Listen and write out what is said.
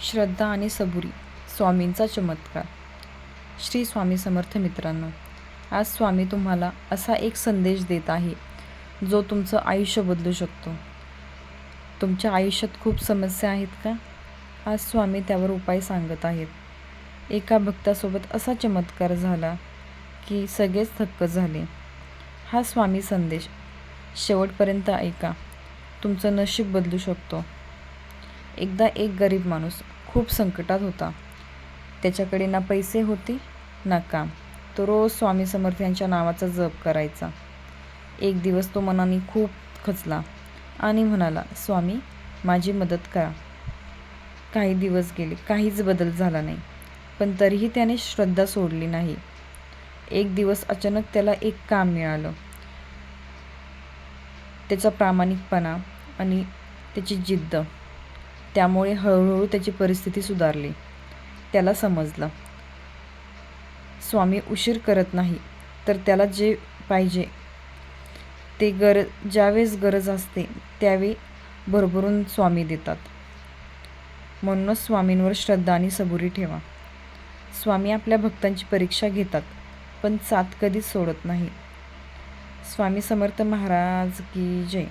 श्रद्धा आणि सबुरी स्वामींचा चमत्कार. श्री स्वामी समर्थ मित्रांनो, आज स्वामी तुम्हाला असा एक संदेश देत आहे जो तुमचं आयुष्य बदलू शकतो. तुमच्या आयुष्यात खूप समस्या आहेत का? आज स्वामी त्यावर उपाय सांगत आहेत. एका भक्तासोबत असा चमत्कार झाला की सगळेच थक्क झाले. हा स्वामी संदेश शेवटपर्यंत ऐका, तुमचं नशीब बदलू शकतो. एकदा एक गरीब माणूस खूप संकटात होता. त्याच्याकडे ना पैसे होते ना काम. तो रोज स्वामी समर्थ यांच्या नावाचा जप करायचा. एक दिवस तो मनाने खूप खचला आणि म्हणाला, स्वामी माझी मदत करा. काही दिवस गेले, काहीच बदल झाला नाही, पण तरीही त्याने श्रद्धा सोडली नाही. एक दिवस अचानक त्याला एक काम मिळालं. त्याचा प्रामाणिकपणा आणि त्याची जिद्द, त्यामुळे हळूहळू त्याची परिस्थिती सुधारली. त्याला समजलं, स्वामी उशीर करत नाही, तर त्याला जे पाहिजे ते ज्यावेळेस गरज असते त्यावेळी भरभरून स्वामी देतात. म्हणूनच स्वामींवर श्रद्धा आणि सबुरी ठेवा. स्वामी आपल्या भक्तांची परीक्षा घेतात, पण साथ कधीच सोडत नाही. स्वामी समर्थ महाराज की जय.